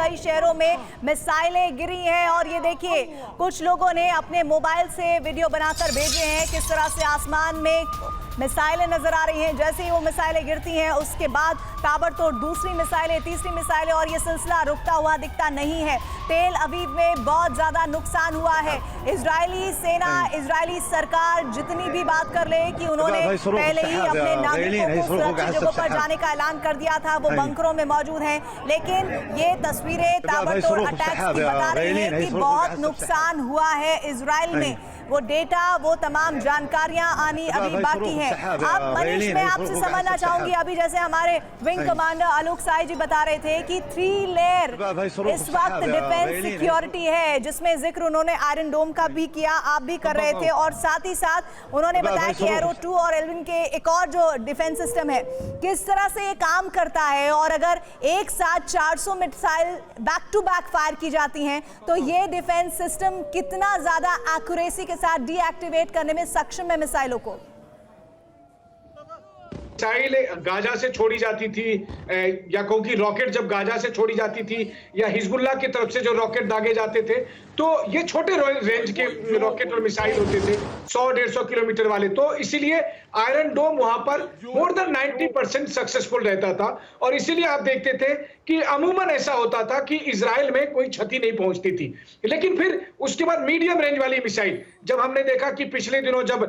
कई शहरों में मिसाइलें गिरी हैं और ये देखिए कुछ लोगों ने अपने मोबाइल से वीडियो बनाकर भेजे हैं किस तरह से आसमान में मिसाइलें नजर आ रही हैं। जैसे ही वो मिसाइलें गिरती हैं उसके बाद ताबड़तोड़ दूसरी मिसाइलें, तीसरी मिसाइलें और ये सिलसिला रुकता हुआ दिखता नहीं है। तेल अवीव में बहुत ज्यादा नुकसान हुआ है। इजरायली सेना, इजरायली सरकार जितनी भी बात कर ले कि उन्होंने पहले ही अपने नागरिकों को सुरक्षित जगहों पर जाने का ऐलान कर दिया था, वो बंकरों में मौजूद हैं, लेकिन ये तस्वीरें ताबड़तोड़ अटैक्स की बता रही हैं कि बहुत नुकसान हुआ है इजराइल में। वो डेटा, वो तमाम जानकारियां आनी अभी बाकी है। आप मनीष, मैं आपसे समझना चाहूंगी, अभी जैसे हमारे विंग कमांडर आलोक साई जी बता रहे थे कि 3 लेयर इस वक्त डिफेंस सिक्योरिटी है, जिसमें जिक्र उन्होंने आयरन डोम का भी किया, आप भी कर रहे थे, और साथ ही साथ उन्होंने बताया कि एरो 2 और एल्विन के एक और जो डिफेंस सिस्टम है किस तरह से ये काम करता है, और अगर एक साथ 400 missile back to back fire की जाती हैं तो ये डिफेंस सिस्टम कितना ज्यादा एक्यूरेसी के साथ डीएक्टिवेट करने में सक्षम है मिसाइलों को। मिसाइल गाजा से छोड़ी जाती थी या कहूं कि रॉकेट जब गाजा से छोड़ी जाती थी या हिजबुल्लाह की तरफ से जो रॉकेट दागे जाते थे, तो ये छोटे रेंज के रॉकेट और मिसाइल होते थे 100-150 किलोमीटर वाले, तो इसीलिए आयरन डोम वहां पर मोर देन 90% सक्सेसफुल रहता था। और इसीलिए आप देखते थे कि अमूमन ऐसा होता था कि इजराइल में कोई क्षति नहीं पहुंचती थी। लेकिन फिर उसके बाद मीडियम रेंज वाली मिसाइल, जब हमने देखा कि पिछले दिनों जब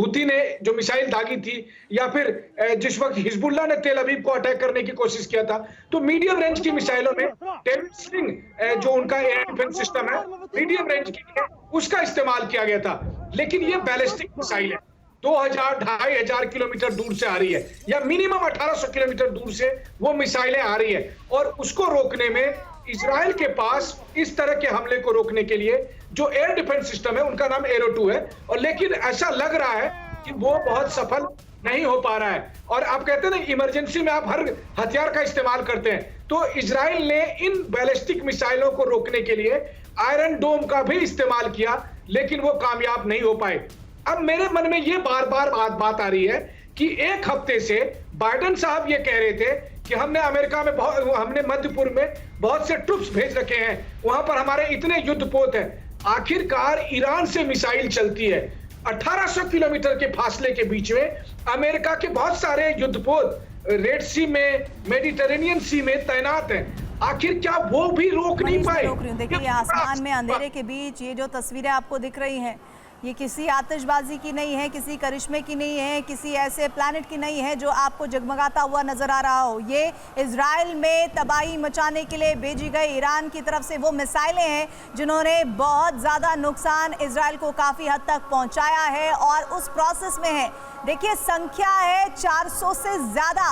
हुती ने जो मिसाइल दागी थी या फिर जिस वक्त हिजबुल्लाह ने तेल अवीव को अटैक करने की कोशिश किया था, तो मीडियम रेंज की मिसाइलों में टेररिस्ट जो उनका एयर डिफेंस सिस्टम है मीडियम रेंज की है, उसका इस्तेमाल किया गया था। लेकिन ये बैलिस्टिक मिसाइल है, 2000-2500 किलोमीटर दूर से आ रही है या मिनिमम 1800 किलोमीटर दूर से वो मिसाइलें आ रही है, और उसको रोकने में इजराइल के पास इस तरह के हमले को रोकने के लिए जो एयर डिफेंस सिस्टम है उनका नाम एरो 2 है, और लेकिन ऐसा लग रहा है कि वो बहुत सफल नहीं हो पा रहा है। और आप कहते हैं ना इमरजेंसी में आप हर हथियार का इस्तेमाल करते हैं, तो इजराइल ने इन बैलिस्टिक मिसाइलों को रोकने के लिए आयरन डोम का भी इस्तेमाल किया, लेकिन वो कामयाब नहीं हो पाए। अब मेरे मन में ये बार बार बात आ रही है कि एक हफ्ते से बाइडेन साहब ये कह रहे थे कि हमने अमेरिका में हमने मध्य पूर्व में बहुत से ट्रुप्स भेज रखे हैं, वहां पर हमारे इतने युद्धपोत हैं। आखिरकार ईरान से मिसाइल चलती है, 1800 किलोमीटर के फासले के बीच में अमेरिका के बहुत सारे युद्धपोत रेड सी में, मेडिटेरेनियन सी में तैनात हैं। आखिर क्या वो भी रोक नहीं पाए? देखिए आसमान में अंधेरे के बीच ये जो तस्वीरें आपको दिख रही हैं, ये किसी आतिशबाजी की नहीं है, किसी करिश्मे की नहीं है, किसी ऐसे प्लैनेट की नहीं है जो आपको जगमगाता हुआ नजर आ रहा हो। ये इजराइल में तबाही मचाने के लिए भेजी गई ईरान की तरफ से वो मिसाइलें हैं जिन्होंने बहुत ज़्यादा नुकसान इजराइल को काफ़ी हद तक पहुंचाया है और उस प्रोसेस में है। देखिए संख्या है 400 से ज़्यादा,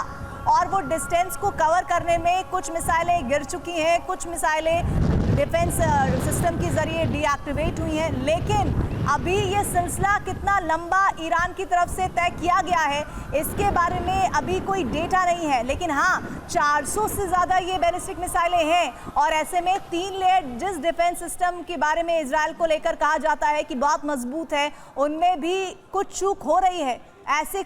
और वो डिस्टेंस को कवर करने में कुछ मिसाइलें गिर चुकी हैं, कुछ मिसाइलें डिफेंस सिस्टम के जरिए डीएक्टिवेट हुई हैं, लेकिन अभी ये सिलसिला कितना लंबा ईरान की तरफ से तय किया गया है इसके बारे में अभी कोई डेटा नहीं है। लेकिन हाँ, 400 से ज़्यादा ये बैलिस्टिक मिसाइलें हैं, और ऐसे में 3 लेयर जिस डिफेंस सिस्टम के बारे में इजराइल को लेकर कहा जाता है कि बहुत मजबूत है, उनमें भी कुछ चूक हो रही है।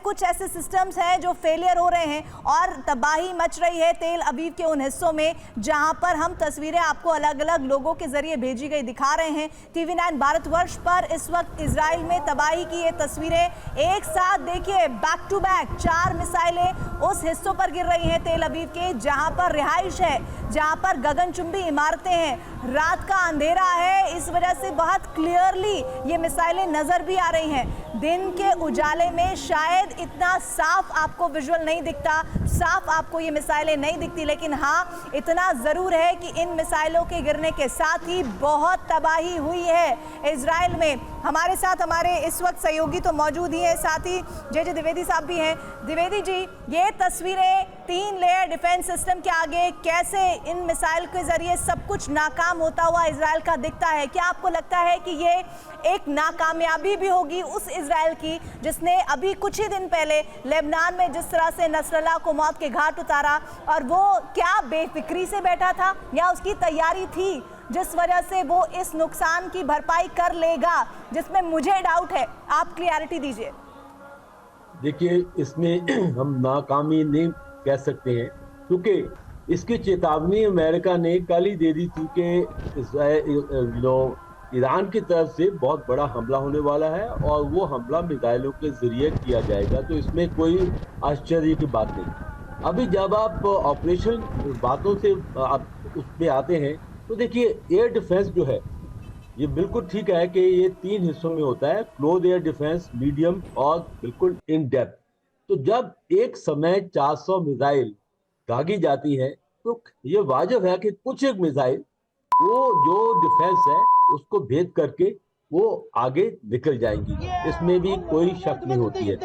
कुछ ऐसे सिस्टम्स हैं जो फेलियर हो रहे हैं और तबाही मच रही है तेल अवीव के उन हिस्सों में जहां पर हम तस्वीरें आपको अलग अलग लोगों के जरिए भेजी गई दिखा रहे हैं। TV9 भारतवर्ष पर इस वक्त इजराइल में तबाही की ये तस्वीरें एक साथ देखिए, बैक टू बैक 4 मिसाइलें उस हिस्सों पर गिर रही हैं तेल अवीव के जहां पर रिहाइश है, जहां पर गगनचुंबी इमारतें हैं, रात का अंधेरा है, इस वजह से बहुत क्लियरली ये मिसाइलें नजर भी आ रही हैं। दिन के उजाले में शायद इतना साफ आपको विजुअल नहीं दिखता, साफ आपको ये मिसाइलें नहीं दिखती, लेकिन हाँ इतना ज़रूर है कि इन मिसाइलों के गिरने के साथ ही बहुत तबाही हुई है इजराइल में। हमारे साथ हमारे इस वक्त सहयोगी तो मौजूद ही हैं, साथ ही जे द्विवेदी साहब भी हैं। द्विवेदी जी, ये तस्वीरें 3 लेयर डिफेंस सिस्टम के आगे कैसे इन मिसाइल के जरिए सब कुछ नाकाम होता हुआ इजराइल का दिखता है? क्या आपको लगता है कि ये एक नाकामयाबी भी होगी उस इजराइल की जिसने अभी कुछ ही दिन पहले लेबनान में जिस तरह से नसरल्लाह को मौत के घाट उतारा, और वो क्या बेफिक्री से बैठा था या उसकी तैयारी थी जिस वजह से वो इस नुकसान की भरपाई कर लेगा, जिसमें मुझे डाउट है? आप क्लियरिटी दीजिए। देखिए, इसमें हम नाकामी नहीं कह सकते हैं, क्योंकि इसकी चेतावनी अमेरिका ने कल ही दे दी थी कि ईरान की तरफ से बहुत बड़ा हमला होने वाला है और वो हमला मिसाइलों के जरिए किया जाएगा, तो इसमें कोई आश्चर्य की बात नहीं। अभी जब आप ऑपरेशन बातों से आप उसमें आते हैं तो देखिए, एयर डिफेंस जो है ये बिल्कुल ठीक है कि ये 3 हिस्सों में होता है, क्लोज एयर डिफेंस, मीडियम और बिल्कुल इन डेप्थ। तो जब एक समय 400 मिसाइल दागी जाती है तो ये वाजिब है कि कुछ एक मिसाइल वो जो डिफेंस है उसको भेद करके वो आगे निकल जाएंगी, इसमें भी कोई शक नहीं होती है।